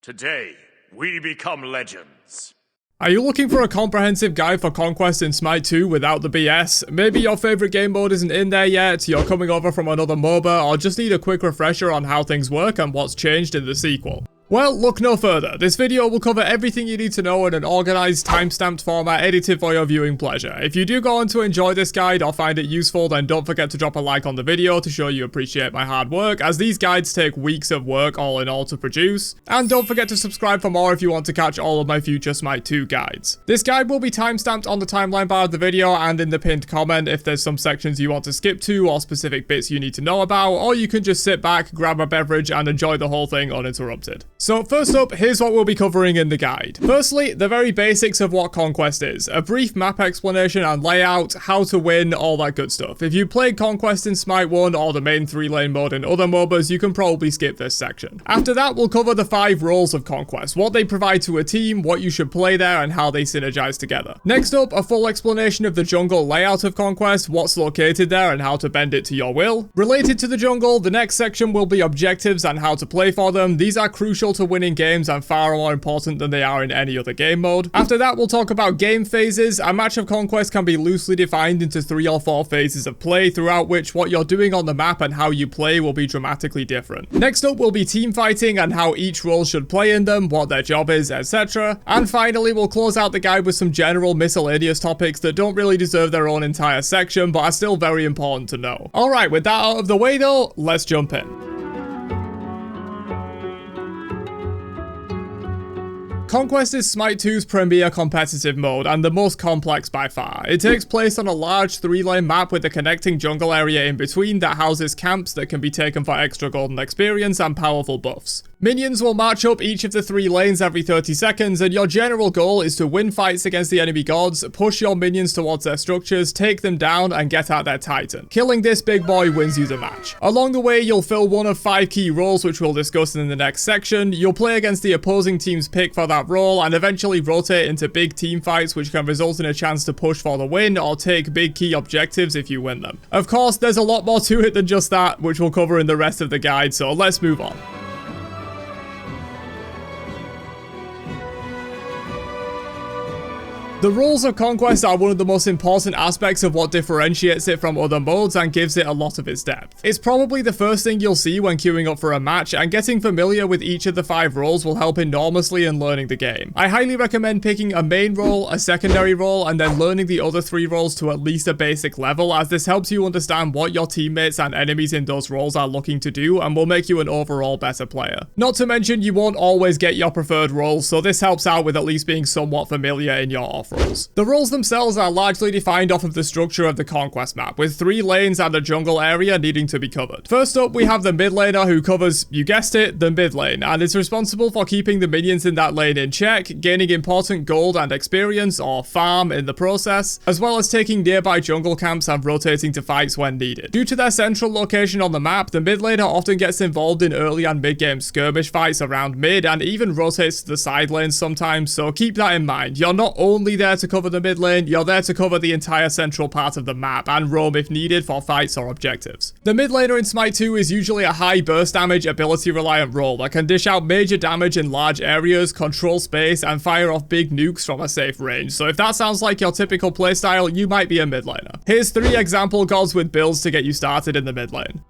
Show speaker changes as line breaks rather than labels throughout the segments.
Today, we become legends.
Are you looking for a comprehensive guide for Conquest in Smite 2 without the BS? Maybe your favourite game mode isn't in there yet, you're coming over from another MOBA, or just need a quick refresher on how things work and what's changed in the sequel. Well, look no further. This video will cover everything you need to know in an organised, time-stamped format edited for your viewing pleasure. If you do go on to enjoy this guide or find it useful, then don't forget to drop a like on the video to show you appreciate my hard work, as these guides take weeks of work all in all to produce. And don't forget to subscribe for more if you want to catch all of my future Smite 2 guides. This guide will be time-stamped on the timeline bar of the video and in the pinned comment if there's some sections you want to skip to or specific bits you need to know about, or you can just sit back, grab a beverage and enjoy the whole thing uninterrupted. So first up, here's what we'll be covering in the guide. Firstly, the very basics of what Conquest is, a brief map explanation and layout, how to win, all that good stuff. If you played Conquest in Smite 1 or the main 3-lane mode in other MOBAs, you can probably skip this section. After that, we'll cover the 5 roles of Conquest, what they provide to a team, what you should play there, and how they synergize together. Next up, a full explanation of the jungle layout of Conquest, what's located there, and how to bend it to your will. Related to the jungle, the next section will be objectives and how to play for them. These are crucial to winning games and far more important than they are in any other game mode. After that, we'll talk about game phases. A match of Conquest can be loosely defined into 3 or 4 phases of play, throughout which what you're doing on the map and how you play will be dramatically different. Next up will be teamfighting and how each role should play in them, what their job is, etc. And finally, we'll close out the guide with some general miscellaneous topics that don't really deserve their own entire section, but are still very important to know. Alright, with that out of the way though, let's jump in. Conquest is Smite 2's premier competitive mode, and the most complex by far. It takes place on a large 3-lane map with a connecting jungle area in between that houses camps that can be taken for extra golden experience and powerful buffs. Minions will march up each of the 3 lanes every 30 seconds, and your general goal is to win fights against the enemy gods, push your minions towards their structures, take them down, and get at their titan. Killing this big boy wins you the match. Along the way, you'll fill one of 5 key roles, which we'll discuss in the next section. You'll play against the opposing team's pick for that role, and eventually rotate into big team fights, which can result in a chance to push for the win or take big key objectives if you win them. Of course, there's a lot more to it than just that, which we'll cover in the rest of the guide, so let's move on. The roles of Conquest are one of the most important aspects of what differentiates it from other modes and gives it a lot of its depth. It's probably the first thing you'll see when queuing up for a match, and getting familiar with each of the 5 roles will help enormously in learning the game. I highly recommend picking a main role, a secondary role, and then learning the other 3 roles to at least a basic level, as this helps you understand what your teammates and enemies in those roles are looking to do and will make you an overall better player. Not to mention, you won't always get your preferred roles, so this helps out with at least being somewhat familiar in your off roles. The roles themselves are largely defined off of the structure of the Conquest map, with 3 lanes and a jungle area needing to be covered. First up, we have the mid laner, who covers, you guessed it, the mid lane, and is responsible for keeping the minions in that lane in check, gaining important gold and experience, or farm, in the process, as well as taking nearby jungle camps and rotating to fights when needed. Due to their central location on the map, the mid laner often gets involved in early and mid game skirmish fights around mid, and even rotates to the side lanes sometimes, so keep that in mind. You're not only there to cover the mid lane, you're there to cover the entire central part of the map and roam if needed for fights or objectives. The mid laner in Smite 2 is usually a high burst damage, ability reliant role that can dish out major damage in large areas, control space, and fire off big nukes from a safe range. So if that sounds like your typical playstyle, you might be a mid laner. Here's 3 example gods with builds to get you started in the mid lane.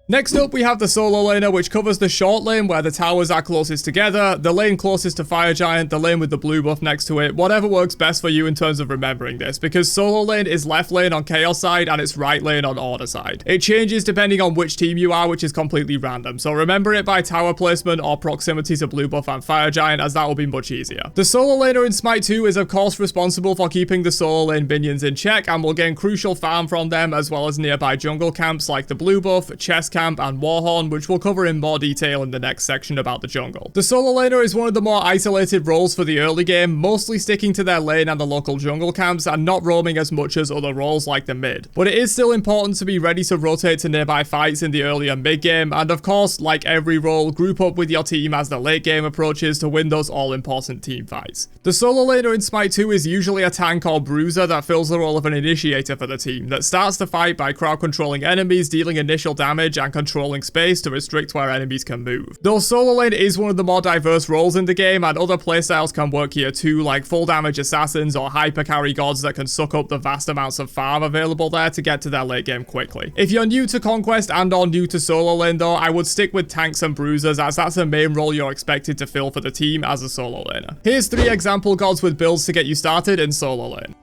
Next up, we have the solo laner, which covers the short lane where the towers are closest together, the lane closest to Fire Giant, the lane with the blue buff next to it, whatever works best for you in terms of remembering this, because solo lane is left lane on Chaos side and it's right lane on Order side. It changes depending on which team you are, which is completely random, so remember it by tower placement or proximity to blue buff and Fire Giant, as that will be much easier. The solo laner in Smite 2 is of course responsible for keeping the solo lane minions in check and will gain crucial farm from them, as well as nearby jungle camps like the blue buff, chest camp, and Warhorn, which we'll cover in more detail in the next section about the jungle. The solo laner is one of the more isolated roles for the early game, mostly sticking to their lane and the local jungle camps and not roaming as much as other roles like the mid. But it is still important to be ready to rotate to nearby fights in the early and mid game, and of course, like every role, group up with your team as the late game approaches to win those all important team fights. The solo laner in Smite 2 is usually a tank or bruiser that fills the role of an initiator for the team, that starts the fight by crowd controlling enemies, dealing initial damage, and controlling space to restrict where enemies can move. Though solo lane is one of the more diverse roles in the game, and other playstyles can work here too, like full damage assassins or hyper carry gods that can suck up the vast amounts of farm available there to get to their late game quickly. If you're new to Conquest and or new to solo lane though, I would stick with tanks and bruisers, as that's the main role you're expected to fill for the team as a solo laner. Here's 3 example gods with builds to get you started in solo lane.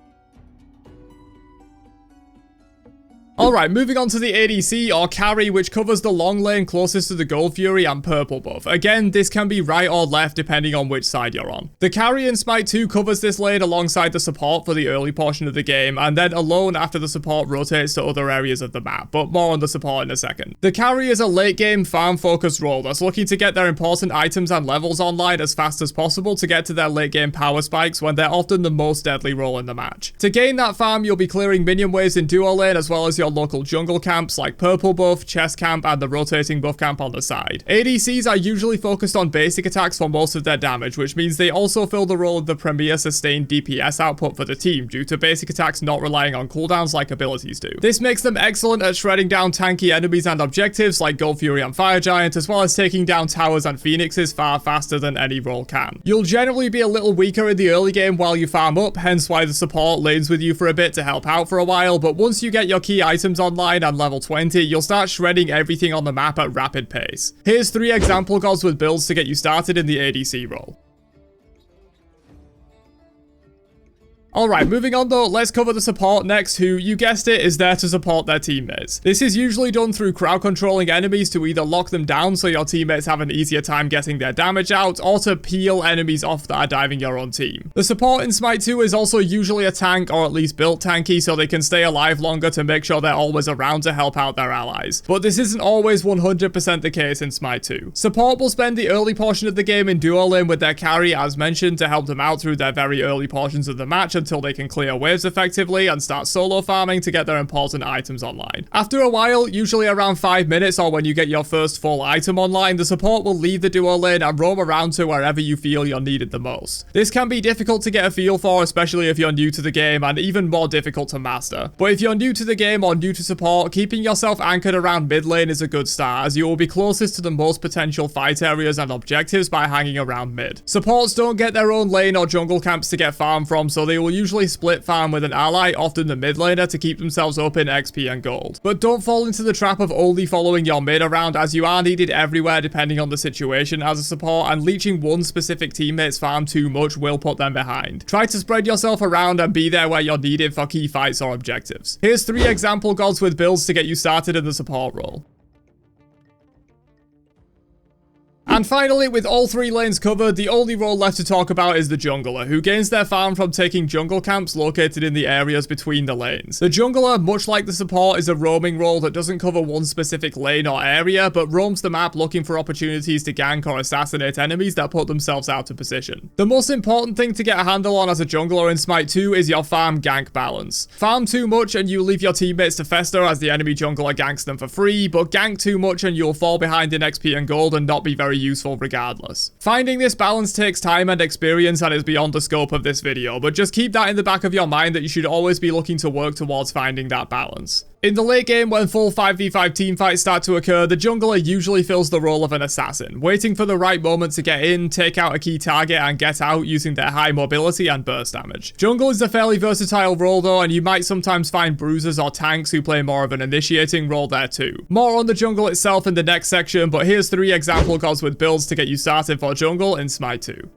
Alright, moving on to the ADC or carry, which covers the long lane closest to the Gold Fury and purple buff. Again, this can be right or left depending on which side you're on. The carry in Smite 2 covers this lane alongside the support for the early portion of the game, and then alone after the support rotates to other areas of the map, but more on the support in a second. The carry is a late game farm focused role that's looking to get their important items and levels online as fast as possible to get to their late game power spikes when they're often the most deadly role in the match. To gain that farm, you'll be clearing minion waves in duo lane as well as your local jungle camps like purple buff, chest camp, and the rotating buff camp on the side. ADCs are usually focused on basic attacks for most of their damage, which means they also fill the role of the premier sustained DPS output for the team due to basic attacks not relying on cooldowns like abilities do. This makes them excellent at shredding down tanky enemies and objectives like Gold Fury and Fire Giant, as well as taking down towers and phoenixes far faster than any role can. You'll generally be a little weaker in the early game while you farm up, hence why the support lanes with you for a bit to help out for a while, but once you get your key items online and level 20, you'll start shredding everything on the map at rapid pace. Here's 3 example gods with builds to get you started in the ADC role. Alright, moving on though, let's cover the support next, who, you guessed it, is there to support their teammates. This is usually done through crowd controlling enemies to either lock them down so your teammates have an easier time getting their damage out, or to peel enemies off that are diving your own team. The support in Smite 2 is also usually a tank, or at least built tanky, so they can stay alive longer to make sure they're always around to help out their allies. But this isn't always 100% the case in Smite 2. Support will spend the early portion of the game in duo lane with their carry, as mentioned, to help them out through their very early portions of the match until they can clear waves effectively and start solo farming to get their important items online. After a while, usually around 5 minutes or when you get your first full item online, the support will leave the duo lane and roam around to wherever you feel you're needed the most. This can be difficult to get a feel for, especially if you're new to the game, and even more difficult to master. But if you're new to the game or new to support, keeping yourself anchored around mid lane is a good start, as you will be closest to the most potential fight areas and objectives by hanging around mid. Supports don't get their own lane or jungle camps to get farm from, so they will usually split farm with an ally, often the mid laner, to keep themselves up in XP and gold. But don't fall into the trap of only following your mid around, as you are needed everywhere depending on the situation as a support, and leeching one specific teammate's farm too much will put them behind. Try to spread yourself around and be there where you're needed for key fights or objectives. Here's 3 example gods with builds to get you started in the support role. And finally, with all 3 lanes covered, the only role left to talk about is the jungler, who gains their farm from taking jungle camps located in the areas between the lanes. The jungler, much like the support, is a roaming role that doesn't cover one specific lane or area, but roams the map looking for opportunities to gank or assassinate enemies that put themselves out of position. The most important thing to get a handle on as a jungler in Smite 2 is your farm-gank balance. Farm too much and you leave your teammates to fester as the enemy jungler ganks them for free, but gank too much and you'll fall behind in XP and gold and not be very useful regardless. Finding this balance takes time and experience and is beyond the scope of this video, but just keep that in the back of your mind that you should always be looking to work towards finding that balance. In the late game, when full 5v5 teamfights start to occur, the jungler usually fills the role of an assassin, waiting for the right moment to get in, take out a key target, and get out using their high mobility and burst damage. Jungle is a fairly versatile role though, and you might sometimes find bruisers or tanks who play more of an initiating role there too. More on the jungle itself in the next section, but here's 3 example gods with builds to get you started for jungle in Smite 2.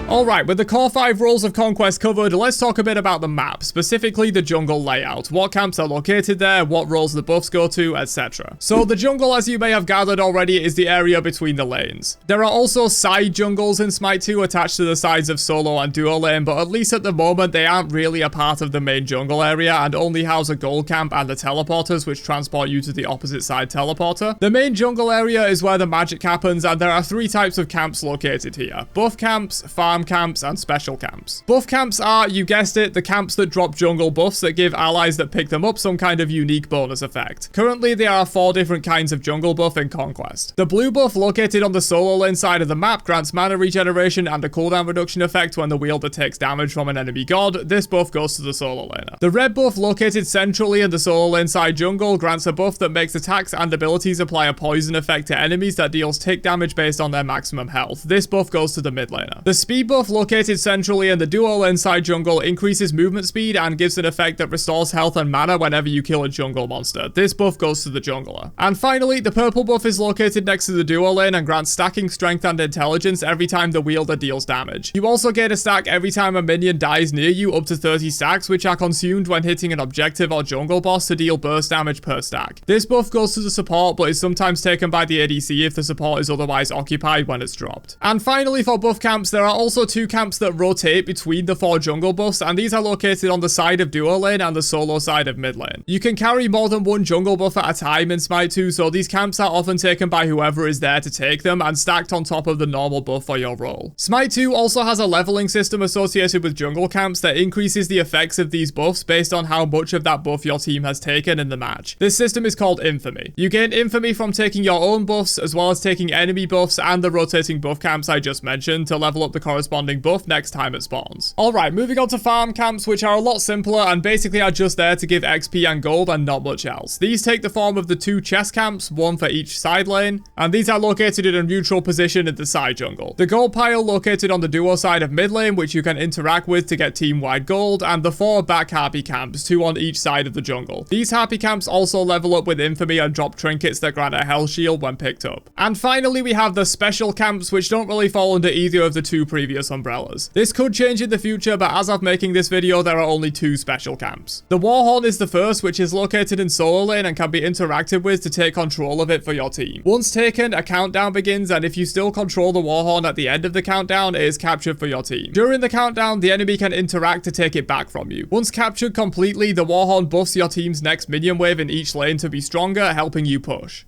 Alright, with the core 5 roles of Conquest covered, let's talk a bit about the map, specifically the jungle layout, what camps are located there, what roles the buffs go to, etc. So the jungle, as you may have gathered already, is the area between the lanes. There are also side jungles in Smite 2 attached to the sides of solo and duo lane, but at least at the moment they aren't really a part of the main jungle area and only house a gold camp and the teleporters which transport you to the opposite side teleporter. The main jungle area is where the magic happens, and there are 3 types of camps located here: buff camps, farm farm camps, and special camps. Buff camps are, you guessed it, the camps that drop jungle buffs that give allies that pick them up some kind of unique bonus effect. Currently, there are 4 different kinds of jungle buff in Conquest. The blue buff, located on the solo lane side of the map, grants mana regeneration and a cooldown reduction effect when the wielder takes damage from an enemy god. This buff goes to the solo laner. The red buff, located centrally in the solo lane side jungle, grants a buff that makes attacks and abilities apply a poison effect to enemies that deals tick damage based on their maximum health. This buff goes to the mid laner. The speed buff, located centrally in the duo lane side jungle, increases movement speed and gives an effect that restores health and mana whenever you kill a jungle monster. This buff goes to the jungler. And finally, the purple buff is located next to the duo lane and grants stacking strength and intelligence every time the wielder deals damage. You also gain a stack every time a minion dies near you, up to 30 stacks, which are consumed when hitting an objective or jungle boss to deal burst damage per stack. This buff goes to the support, but is sometimes taken by the ADC if the support is otherwise occupied when it's dropped. And finally, for buff camps, there are also 2 camps that rotate between the 4 jungle buffs, and these are located on the side of duo lane and the solo side of mid lane. You can carry more than 1 jungle buff at a time in Smite 2, so these camps are often taken by whoever is there to take them and stacked on top of the normal buff for your role. Smite 2 also has a leveling system associated with jungle camps that increases the effects of these buffs based on how much of that buff your team has taken in the match. This system is called Infamy. You gain Infamy from taking your own buffs as well as taking enemy buffs and the rotating buff camps I just mentioned to level up the corresponding buff next time it spawns. Alright, moving on to farm camps, which are a lot simpler and basically are just there to give XP and gold and not much else. These take the form of the 2 chest camps, 1 for each side lane, and these are located in a neutral position in the side jungle. The gold pile located on the duo side of mid lane, which you can interact with to get team-wide gold, and the 4 back harpy camps, 2 on each side of the jungle. These harpy camps also level up with infamy and drop trinkets that grant a health shield when picked up. And finally, we have the special camps, which don't really fall under either of the 2 previous umbrellas. This could change in the future, but as of making this video, there are only 2 special camps. The Warhorn is the first, which is located in solo lane and can be interacted with to take control of it for your team. Once taken, a countdown begins, and if you still control the Warhorn at the end of the countdown, it is captured for your team. During the countdown, the enemy can interact to take it back from you. Once captured completely, the Warhorn buffs your team's next minion wave in each lane to be stronger, helping you push.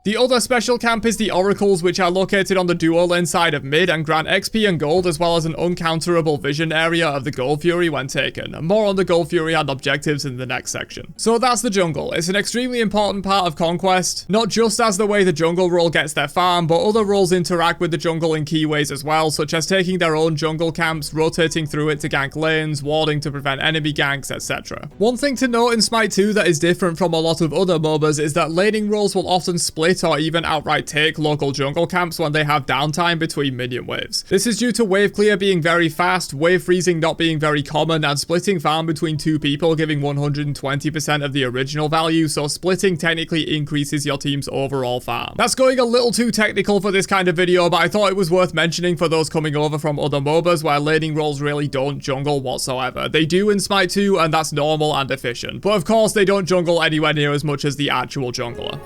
The other special camp is the Oracles, which are located on the duo lane side of mid and grant XP and gold as well as an uncounterable vision area of the Gold Fury when taken. More on the Gold Fury and objectives in the next section. So that's the jungle. It's an extremely important part of Conquest, not just as the way the jungle role gets their farm, but other roles interact with the jungle in key ways as well, such as taking their own jungle camps, rotating through it to gank lanes, warding to prevent enemy ganks, etc. One thing to note in Smite 2 that is different from a lot of other MOBAs is that laning roles will often split or even outright take local jungle camps when they have downtime between minion waves. This is due to wave clear being very fast, wave freezing not being very common, and splitting farm between 2 people giving 120% of the original value, so splitting technically increases your team's overall farm. That's going a little too technical for this kind of video, but I thought it was worth mentioning for those coming over from other MOBAs where laning roles really don't jungle whatsoever. They do in Smite 2, and that's normal and efficient. But of course, they don't jungle anywhere near as much as the actual jungler.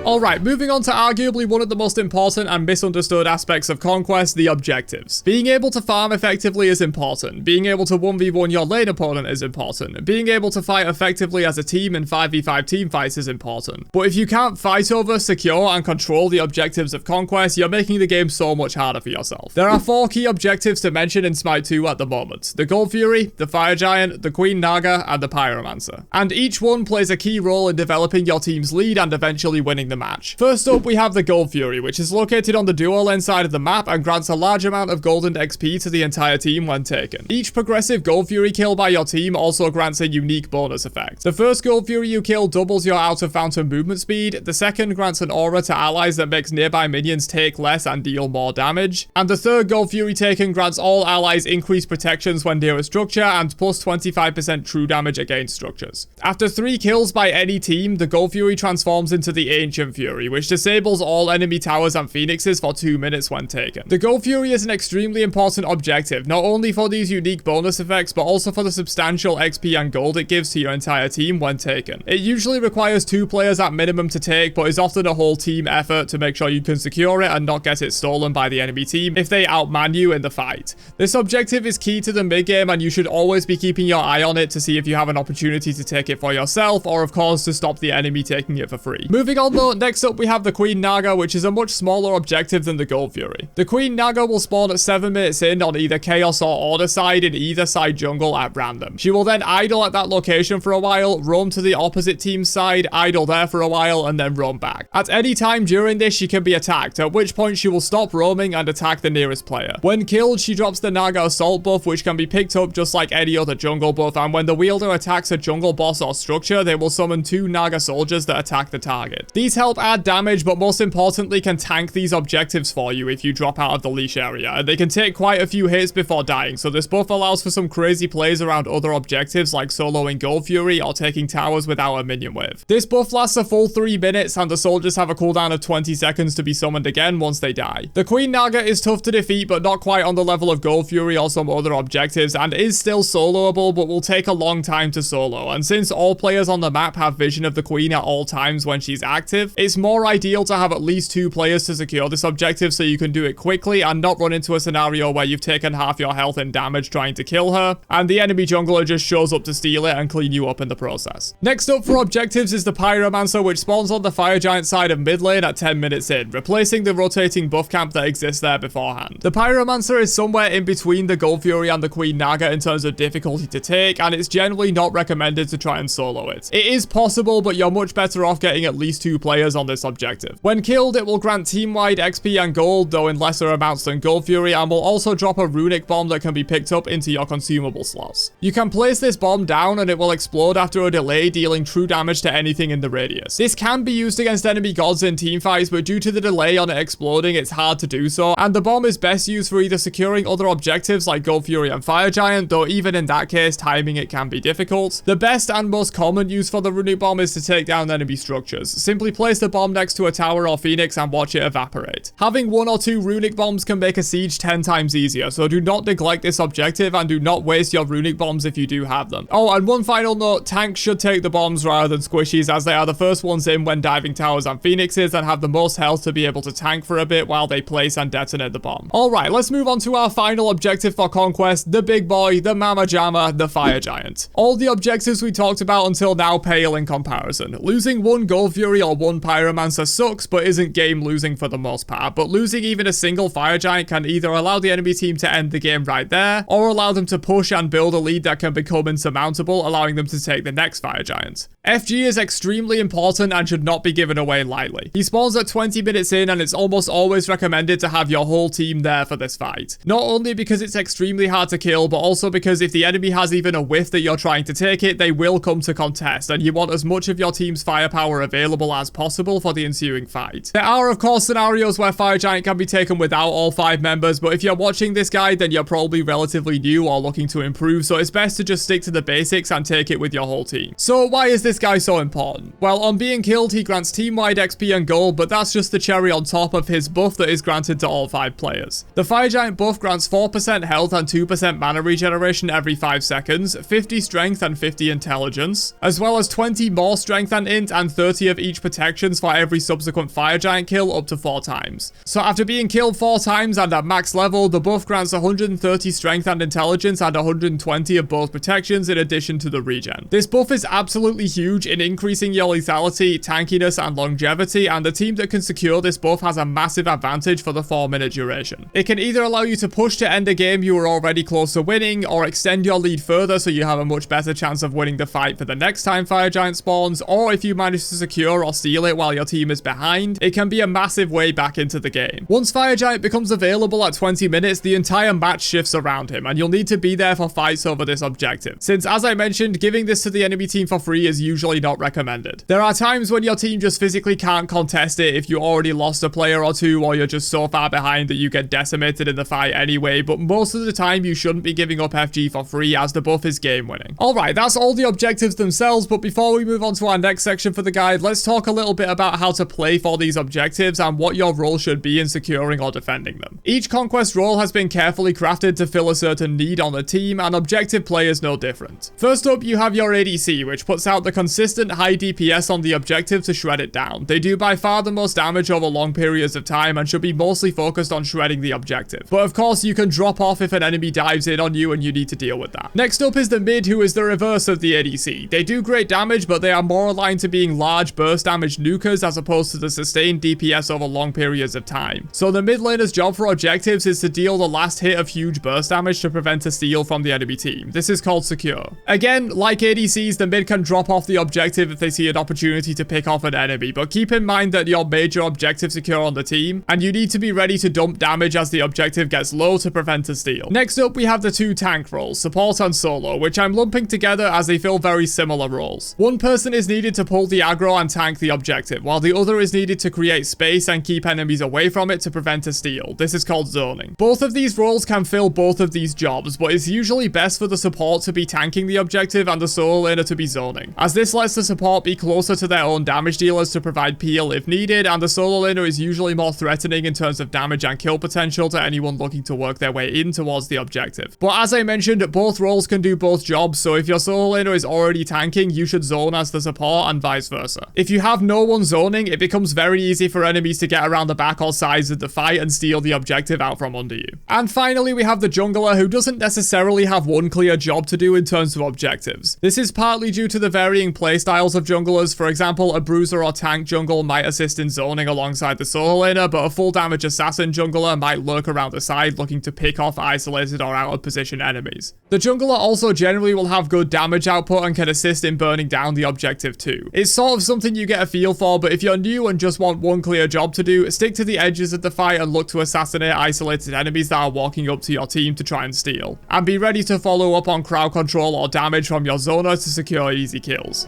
Alright, moving on to arguably one of the most important and misunderstood aspects of Conquest, the objectives. Being able to farm effectively is important. Being able to 1v1 your lane opponent is important. Being able to fight effectively as a team in 5v5 team fights is important. But if you can't fight over, secure, and control the objectives of Conquest, you're making the game so much harder for yourself. There are 4 key objectives to mention in Smite 2 at the moment. The Gold Fury, the Fire Giant, the Queen Naga, and the Pyromancer. And each one plays a key role in developing your team's lead and eventually winning the match. First up, we have the Gold Fury, which is located on the duo lane side of the map and grants a large amount of gold and XP to the entire team when taken. Each progressive Gold Fury kill by your team also grants a unique bonus effect. The first Gold Fury you kill doubles your out of fountain movement speed, the second grants an aura to allies that makes nearby minions take less and deal more damage, and the third Gold Fury taken grants all allies increased protections when near a structure and plus 25% true damage against structures. After 3 kills by any team, the Gold Fury transforms into the Ancient Fury, which disables all enemy towers and phoenixes for 2 minutes when taken. The Gold Fury is an extremely important objective, not only for these unique bonus effects, but also for the substantial XP and gold it gives to your entire team when taken. It usually requires 2 players at minimum to take, but is often a whole team effort to make sure you can secure it and not get it stolen by the enemy team if they outman you in the fight. This objective is key to the mid game, and you should always be keeping your eye on it to see if you have an opportunity to take it for yourself, or of course to stop the enemy taking it for free. Moving on though So next up we have the Queen Naga, which is a much smaller objective than the Gold Fury. The Queen Naga will spawn at 7 minutes in on either Chaos or Order side in either side jungle at random. She will then idle at that location for a while, roam to the opposite team's side, idle there for a while, and then roam back. At any time during this, she can be attacked, at which point she will stop roaming and attack the nearest player. When killed, she drops the Naga Assault buff, which can be picked up just like any other jungle buff, and when the wielder attacks a jungle boss or structure, they will summon 2 Naga soldiers that attack the target. These help add damage, but most importantly can tank these objectives for you if you drop out of the leash area, and they can take quite a few hits before dying, so this buff allows for some crazy plays around other objectives like soloing Gold Fury or taking towers without a minion wave. This buff lasts a full 3 minutes, and the soldiers have a cooldown of 20 seconds to be summoned again once they die. The Queen Naga is tough to defeat, but not quite on the level of Gold Fury or some other objectives, and is still soloable, but will take a long time to solo, and since all players on the map have vision of the Queen at all times when she's active, it's more ideal to have at least 2 players to secure this objective so you can do it quickly and not run into a scenario where you've taken half your health and damage trying to kill her, and the enemy jungler just shows up to steal it and clean you up in the process. Next up for objectives is the Pyromancer, which spawns on the Fire Giant side of mid lane at 10 minutes in, replacing the rotating buff camp that exists there beforehand. The Pyromancer is somewhere in between the Gold Fury and the Queen Naga in terms of difficulty to take, and it's generally not recommended to try and solo it. It is possible, but you're much better off getting at least 2 players on this objective. When killed, it will grant team-wide XP and gold, though in lesser amounts than Gold Fury, and will also drop a runic bomb that can be picked up into your consumable slots. You can place this bomb down and it will explode after a delay, dealing true damage to anything in the radius. This can be used against enemy gods in teamfights, but due to the delay on it exploding, it's hard to do so, and the bomb is best used for either securing other objectives like Gold Fury and Fire Giant, though even in that case, timing it can be difficult. The best and most common use for the runic bomb is to take down enemy structures. Simply place the bomb next to a tower or phoenix and watch it evaporate. Having 1 or 2 runic bombs can make a siege 10 times easier, so do not neglect this objective and do not waste your runic bombs if you do have them. Oh, and one final note, tanks should take the bombs rather than squishies, as they are the first ones in when diving towers and phoenixes and have the most health to be able to tank for a bit while they place and detonate the bomb. Alright, let's move on to our final objective for Conquest, the big boy, the Mama Jamma, the Fire Giant. All the objectives we talked about until now pale in comparison. Losing 1 Gold Fury or 1 Pyromancer sucks, but isn't game losing for the most part, but losing even a single Fire Giant can either allow the enemy team to end the game right there, or allow them to push and build a lead that can become insurmountable, allowing them to take the next Fire Giant. FG is extremely important and should not be given away lightly. He spawns at 20 minutes in, and it's almost always recommended to have your whole team there for this fight. Not only because it's extremely hard to kill, but also because if the enemy has even a whiff that you're trying to take it, they will come to contest, and you want as much of your team's firepower available as possible for the ensuing fight. There are of course scenarios where Fire Giant can be taken without all 5 members, but if you're watching this guide, then you're probably relatively new or looking to improve, so it's best to just stick to the basics and take it with your whole team. So why is this guy so important? Well, on being killed, he grants team-wide XP and gold, but that's just the cherry on top of his buff that is granted to all 5 players. The Fire Giant buff grants 4% health and 2% mana regeneration every 5 seconds, 50 strength and 50 intelligence, as well as 20 more strength and int and 30 of each protections for every subsequent Fire Giant kill up to 4 times. So after being killed 4 times and at max level, the buff grants 130 strength and intelligence and 120 of both protections in addition to the regen. This buff is absolutely huge in increasing your lethality, tankiness and longevity, and the team that can secure this buff has a massive advantage for the 4-minute duration. It can either allow you to push to end a game you were already close to winning, or extend your lead further so you have a much better chance of winning the fight for the next time Fire Giant spawns, or if you manage to secure or steal it while your team is behind, it can be a massive way back into the game. Once Fire Giant becomes available at 20 minutes, the entire match shifts around him, and you'll need to be there for fights over this objective, since as I mentioned, giving this to the enemy team for free is usually not recommended. There are times when your team just physically can't contest it if you already lost a player or two, or you're just so far behind that you get decimated in the fight anyway, but most of the time you shouldn't be giving up FG for free as the buff is game winning. Alright, that's all the objectives themselves, but before we move on to our next section for the guide, let's talk a little bit about how to play for these objectives and what your role should be in securing or defending them. Each Conquest role has been carefully crafted to fill a certain need on the team, and objective play is no different. First up, you have your ADC, which puts out the consistent high DPS on the objective to shred it down. They do by far the most damage over long periods of time and should be mostly focused on shredding the objective. But of course, you can drop off if an enemy dives in on you and you need to deal with that. Next up is the mid, who is the reverse of the ADC. They do great damage, but they are more aligned to being large burst damage nukers as opposed to the sustained DPS over long periods of time. So the mid laner's job for objectives is to deal the last hit of huge burst damage to prevent a steal from the enemy team. This is called secure. Again, like ADCs, the mid can drop off the objective if they see an opportunity to pick off an enemy, but keep in mind that your major objective secure on the team, and you need to be ready to dump damage as the objective gets low to prevent a steal. Next up, we have the two tank roles, support and solo, which I'm lumping together as they fill very similar roles. One person is needed to pull the aggro and tank the objective, while the other is needed to create space and keep enemies away from it to prevent a steal. This is called zoning. Both of these roles can fill both of these jobs, but it's usually best for the support to be tanking the objective and the solo laner to be zoning, as this lets the support be closer to their own damage dealers to provide peel if needed, and the solo laner is usually more threatening in terms of damage and kill potential to anyone looking to work their way in towards the objective. But as I mentioned, both roles can do both jobs, so if your solo laner is already tanking, you should zone as the support and vice versa. If you have no one zoning, it becomes very easy for enemies to get around the back or sides of the fight and steal the objective out from under you. And finally, we have the jungler, who doesn't necessarily have one clear job to do in terms of objectives. This is partly due to the varying playstyles of junglers. For example, a bruiser or tank jungle might assist in zoning alongside the solo laner, but a full damage assassin jungler might lurk around the side looking to pick off isolated or out of position enemies. The jungler also generally will have good damage output and can assist in burning down the objective too. It's sort of something you get a feel for, but if you're new and just want one clear job to do, stick to the edges of the fight and look to assassinate isolated enemies that are walking up to your team to try and steal. And be ready to follow up on crowd control or damage from your zoner to secure easy kills.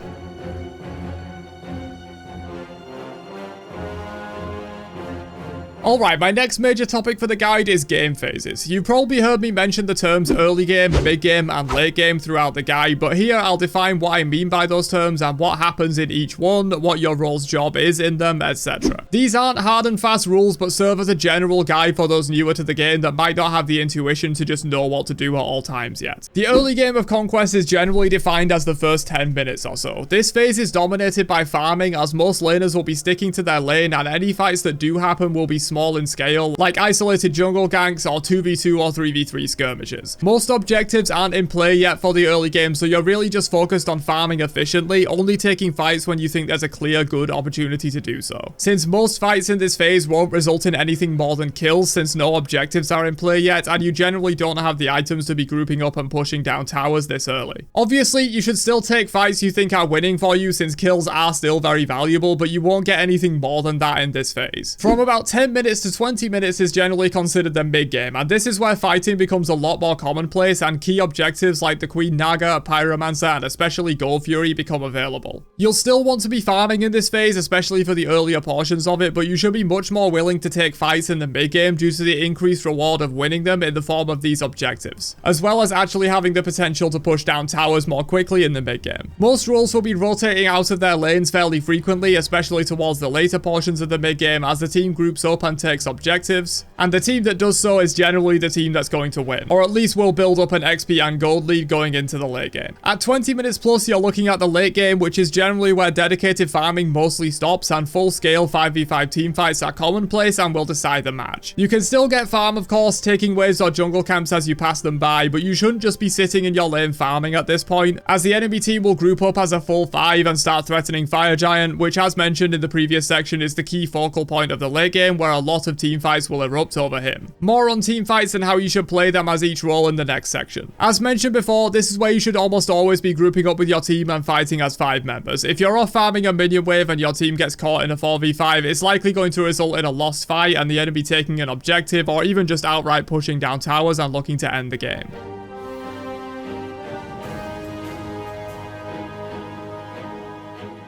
Alright, my next major topic for the guide is game phases. You've probably heard me mention the terms early game, mid game, and late game throughout the guide, but here I'll define what I mean by those terms and what happens in each one, what your role's job is in them, etc. These aren't hard and fast rules, but serve as a general guide for those newer to the game that might not have the intuition to just know what to do at all times yet. The early game of Conquest is generally defined as the first 10 minutes or so. This phase is dominated by farming, as most laners will be sticking to their lane, and any fights that do happen will be small in scale, like isolated jungle ganks or 2v2 or 3v3 skirmishes. Most objectives aren't in play yet for the early game, so you're really just focused on farming efficiently, only taking fights when you think there's a clear good opportunity to do so. Since most fights in this phase won't result in anything more than kills, since no objectives are in play yet, and you generally don't have the items to be grouping up and pushing down towers this early. Obviously, you should still take fights you think are winning for you, since kills are still very valuable, but you won't get anything more than that in this phase. From about 10 minutes to 20 minutes is generally considered the mid game, and this is where fighting becomes a lot more commonplace and key objectives like the Queen Naga, Pyromancer, and especially Gold Fury become available. You'll still want to be farming in this phase, especially for the earlier portions of it, but you should be much more willing to take fights in the mid game due to the increased reward of winning them in the form of these objectives, as well as actually having the potential to push down towers more quickly in the mid game. Most roles will be rotating out of their lanes fairly frequently, especially towards the later portions of the mid game as the team groups up and takes objectives, and the team that does so is generally the team that's going to win, or at least will build up an XP and gold lead going into the late game. At 20 minutes plus, you're looking at the late game, which is generally where dedicated farming mostly stops and full-scale 5v5 teamfights are commonplace and will decide the match. You can still get farm, of course, taking waves or jungle camps as you pass them by, but you shouldn't just be sitting in your lane farming at this point, as the enemy team will group up as a full 5 and start threatening Fire Giant, which, as mentioned in the previous section, is the key focal point of the late game, where a lot of teamfights will erupt over him. More on teamfights and how you should play them as each role in the next section. As mentioned before, this is where you should almost always be grouping up with your team and fighting as 5 members. If you're off farming a minion wave and your team gets caught in a 4v5, it's likely going to result in a lost fight and the enemy taking an objective, or even just outright pushing down towers and looking to end the game.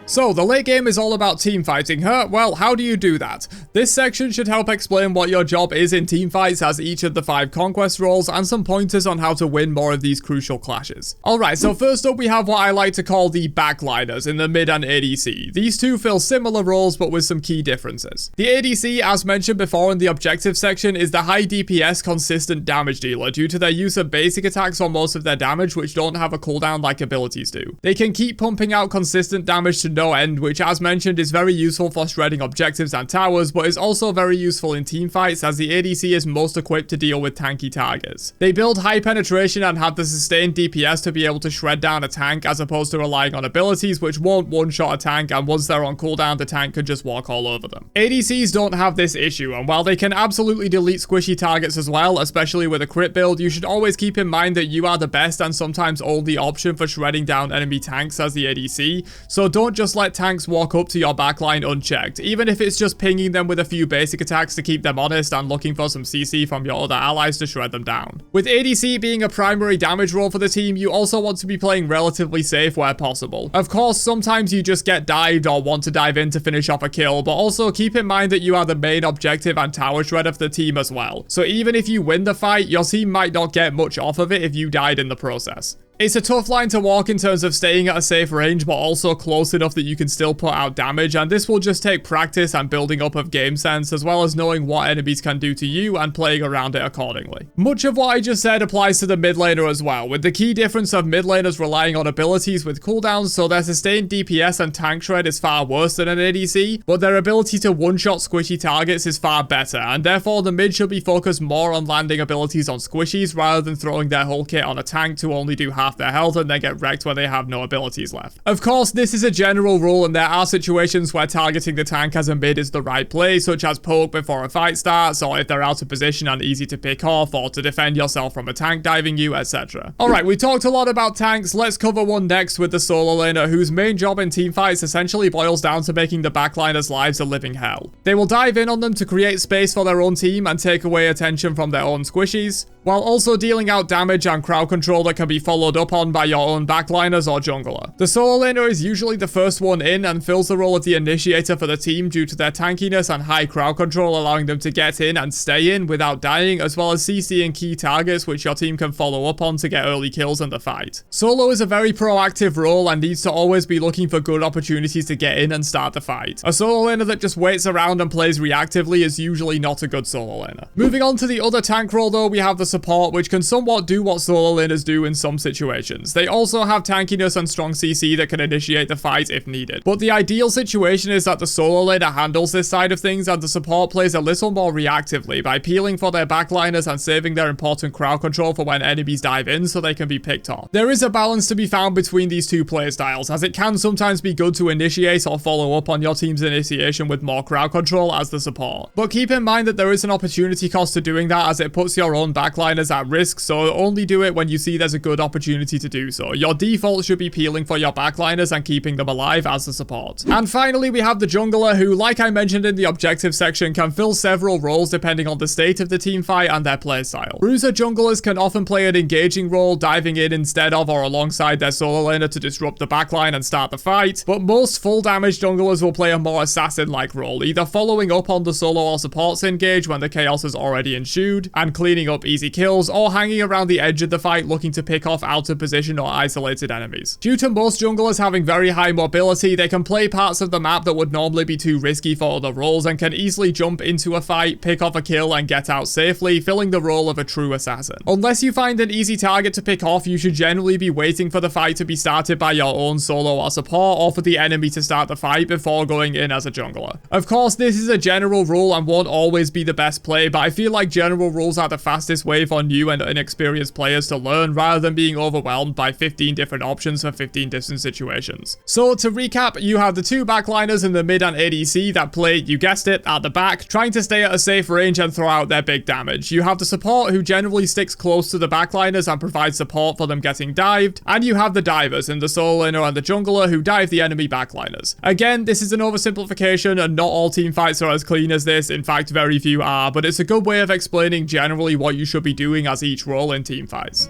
So, the late game is all about teamfighting, huh? Well, how do you do that? This section should help explain what your job is in teamfights as each of the 5 Conquest roles, and some pointers on how to win more of these crucial clashes. Alright, so first up we have what I like to call the backliners in the mid and ADC. These two fill similar roles but with some key differences. The ADC, as mentioned before in the objective section, is the high DPS consistent damage dealer due to their use of basic attacks on most of their damage which don't have a cooldown like abilities do. They can keep pumping out consistent damage to no end, which as mentioned is very useful for shredding objectives and towers, but is also very useful in teamfights as the ADC is most equipped to deal with tanky targets. They build high penetration and have the sustained DPS to be able to shred down a tank as opposed to relying on abilities which won't one-shot a tank, and once they're on cooldown the tank could just walk all over them. ADCs don't have this issue, and while they can absolutely delete squishy targets as well, especially with a crit build, you should always keep in mind that you are the best and sometimes only option for shredding down enemy tanks as the ADC, so don't just let tanks walk up to your backline unchecked, even if it's just pinging them with a few basic attacks to keep them honest and looking for some CC from your other allies to shred them down. With ADC being a primary damage role for the team, you also want to be playing relatively safe where possible. Of course, sometimes you just get dived or want to dive in to finish off a kill, but also keep in mind that you are the main objective and tower shredder for the team as well. So even if you win the fight, your team might not get much off of it if you died in the process. It's a tough line to walk in terms of staying at a safe range, but also close enough that you can still put out damage, and this will just take practice and building up of game sense, as well as knowing what enemies can do to you and playing around it accordingly. Much of what I just said applies to the mid laner as well, with the key difference of mid laners relying on abilities with cooldowns, so their sustained DPS and tank shred is far worse than an ADC, but their ability to one-shot squishy targets is far better, and therefore the mid should be focused more on landing abilities on squishies rather than throwing their whole kit on a tank to only do half their health and then get wrecked when they have no abilities left. Of course, this is a general rule, and there are situations where targeting the tank as a mid is the right play, such as poke before a fight starts, or if they're out of position and easy to pick off, or to defend yourself from a tank diving you, etc. Alright, we talked a lot about tanks, let's cover one next with the solo laner, whose main job in teamfights essentially boils down to making the backliners' lives a living hell. They will dive in on them to create space for their own team and take away attention from their own squishies, while also dealing out damage and crowd control that can be followed up on by your own backliners or jungler. The solo laner is usually the first one in and fills the role of the initiator for the team due to their tankiness and high crowd control, allowing them to get in and stay in without dying, as well as CCing key targets which your team can follow up on to get early kills in the fight. Solo is a very proactive role and needs to always be looking for good opportunities to get in and start the fight. A solo laner that just waits around and plays reactively is usually not a good solo laner. Moving on to the other tank role though, we have the support, which can somewhat do what solo laners do in some situations. They also have tankiness and strong CC that can initiate the fight if needed. But the ideal situation is that the solo laner handles this side of things and the support plays a little more reactively by peeling for their backliners and saving their important crowd control for when enemies dive in so they can be picked off. There is a balance to be found between these two play styles, as it can sometimes be good to initiate or follow up on your team's initiation with more crowd control as the support. But keep in mind that there is an opportunity cost to doing that, as it puts your own backliners at risk, so only do it when you see there's a good opportunity to do so. Your default should be peeling for your backliners and keeping them alive as the support. And finally, we have the jungler, who, like I mentioned in the objective section, can fill several roles depending on the state of the team fight and their playstyle. Bruiser junglers can often play an engaging role, diving in instead of or alongside their solo laner to disrupt the backline and start the fight, but most full damage junglers will play a more assassin-like role, either following up on the solo or supports engage when the chaos has already ensued, and cleaning up easy kills, or hanging around the edge of the fight looking to pick off out of position or isolated enemies. Due to most junglers having very high mobility, they can play parts of the map that would normally be too risky for other roles and can easily jump into a fight, pick off a kill and get out safely, filling the role of a true assassin. Unless you find an easy target to pick off, you should generally be waiting for the fight to be started by your own solo or support, or for the enemy to start the fight before going in as a jungler. Of course, this is a general rule and won't always be the best play, but I feel like general rules are the fastest way for new and inexperienced players to learn, rather than being overwhelmed by 15 different options for 15 different situations. So to recap, you have the two backliners in the mid and ADC that play, you guessed it, at the back, trying to stay at a safe range and throw out their big damage. You have the support, who generally sticks close to the backliners and provides support for them getting dived, and you have the divers in the solo laner and the jungler, who dive the enemy backliners. Again, this is an oversimplification and not all team fights are as clean as this, in fact very few are, but it's a good way of explaining generally what you should be doing as each role in team fights.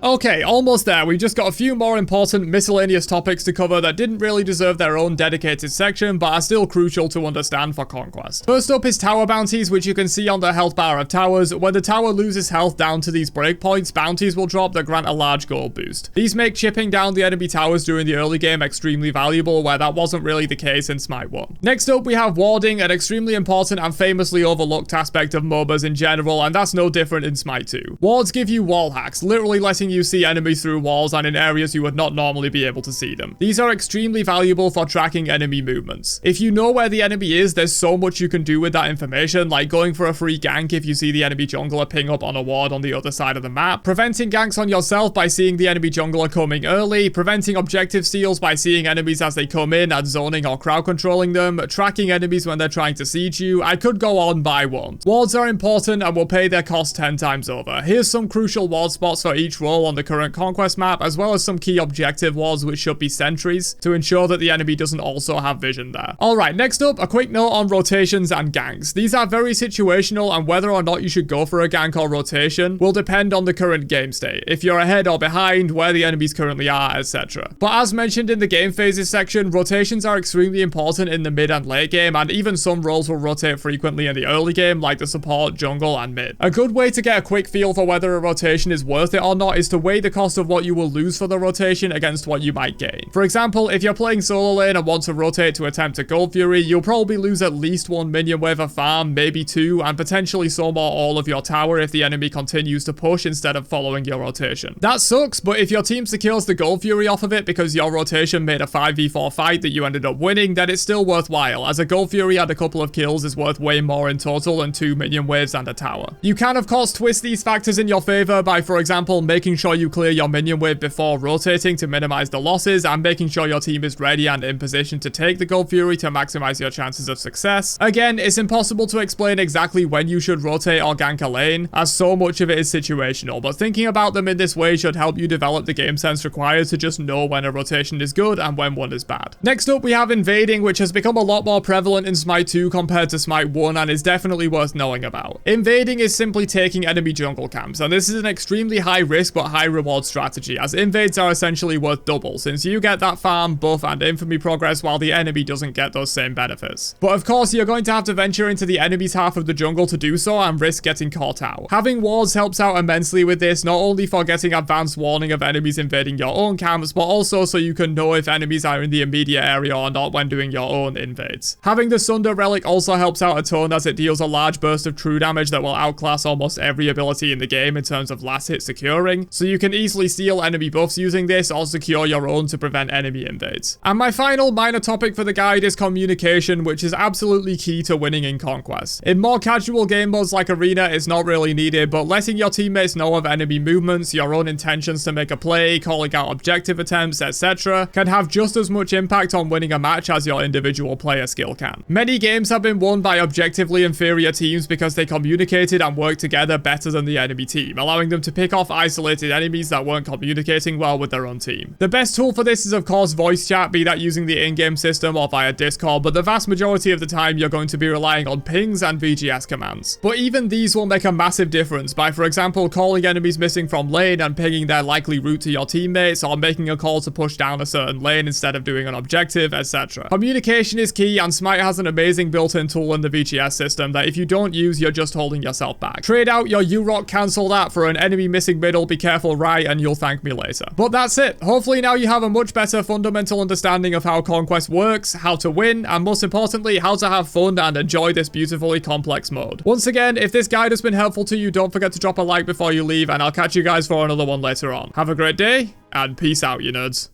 Okay, almost there. We've just got a few more important miscellaneous topics to cover that didn't really deserve their own dedicated section, but are still crucial to understand for Conquest. First up is tower bounties, which you can see on the health bar of towers. When the tower loses health down to these breakpoints, bounties will drop that grant a large gold boost. These make chipping down the enemy towers during the early game extremely valuable, where that wasn't really the case in Smite 1. Next up, we have warding, an extremely important and famously overlooked aspect of MOBAs in general, and that's no different in Smite 2. Wards give you wall hacks, literally letting you see enemies through walls and in areas you would not normally be able to see them. These are extremely valuable for tracking enemy movements. If you know where the enemy is, there's so much you can do with that information, like going for a free gank if you see the enemy jungler ping up on a ward on the other side of the map, preventing ganks on yourself by seeing the enemy jungler coming early, preventing objective steals by seeing enemies as they come in and zoning or crowd controlling them, tracking enemies when they're trying to siege you. I could go on by one. Wards are important and will pay their cost 10 times over. Here's some crucial ward spots for each role on the current Conquest map, as well as some key objective wards which should be sentries to ensure that the enemy doesn't also have vision there. Alright, next up, a quick note on rotations and ganks. These are very situational, and whether or not you should go for a gank or rotation will depend on the current game state, if you're ahead or behind, where the enemies currently are, etc. But as mentioned in the game phases section, rotations are extremely important in the mid and late game, and even some roles will rotate frequently in the early game, like the support, jungle, and mid. A good way to get a quick feel for whether a rotation is worth it or not is to weigh the cost of what you will lose for the rotation against what you might gain. For example, if you're playing solo lane and want to rotate to attempt a Gold Fury, you'll probably lose at least one minion wave of farm, maybe two, and potentially some or all of your tower if the enemy continues to push instead of following your rotation. That sucks, but if your team secures the Gold Fury off of it because your rotation made a 5v4 fight that you ended up winning, then it's still worthwhile, as a Gold Fury and a couple of kills is worth way more in total than 2 minion waves and a tower. You can of course twist these factors in your favor by, for example, making sure you clear your minion wave before rotating to minimize the losses, and making sure your team is ready and in position to take the Gold Fury to maximize your chances of success. Again, it's impossible to explain exactly when you should rotate or gank a lane, as so much of it is situational, but thinking about them in this way should help you develop the game sense required to just know when a rotation is good and when one is bad. Next up, we have invading, which has become a lot more prevalent in Smite 2 compared to Smite 1 and is definitely worth knowing about. Invading is simply taking enemy jungle camps, and this is an extremely high risk but high reward strategy, as invades are essentially worth double, since you get that farm, buff, and infamy progress while the enemy doesn't get those same benefits. But of course, you're going to have to venture into the enemy's half of the jungle to do so and risk getting caught out. Having wards helps out immensely with this, not only for getting advanced warning of enemies invading your own camps, but also so you can know if enemies are in the immediate area or not when doing your own invades. Having the Sunder relic also helps out a ton, as it deals a large burst of true damage that will outclass almost every ability in the game in terms of last hit securing, so you can easily steal enemy buffs using this or secure your own to prevent enemy invades. And my final minor topic for the guide is communication, which is absolutely key to winning in Conquest. In more casual game modes like Arena, it's not really needed, but letting your teammates know of enemy movements, your own intentions to make a play, calling out objective attempts, etc., can have just as much impact on winning a match as your individual player skill can. Many games have been won by objectively inferior teams because they communicated and worked together better than the enemy team, allowing them to pick off isolated enemies that weren't communicating well with their own team. The best tool for this is of course voice chat, be that using the in-game system or via Discord, but the vast majority of the time you're going to be relying on pings and VGS commands. But even these will make a massive difference by, for example, calling enemies missing from lane and pinging their likely route to your teammates, or making a call to push down a certain lane instead of doing an objective, etc. Communication is key, and Smite has an amazing built-in tool in the VGS system that if you don't use, you're just holding yourself back. Trade out your U-Rock, cancel that for an enemy missing middle, be careful right, and you'll thank me later. But that's it. Hopefully now you have a much better fundamental understanding of how Conquest works, how to win, and most importantly, how to have fun and enjoy this beautifully complex mode. Once again, if this guide has been helpful to you, don't forget to drop a like before you leave, and I'll catch you guys for another one later on. Have a great day, and peace out, you nerds.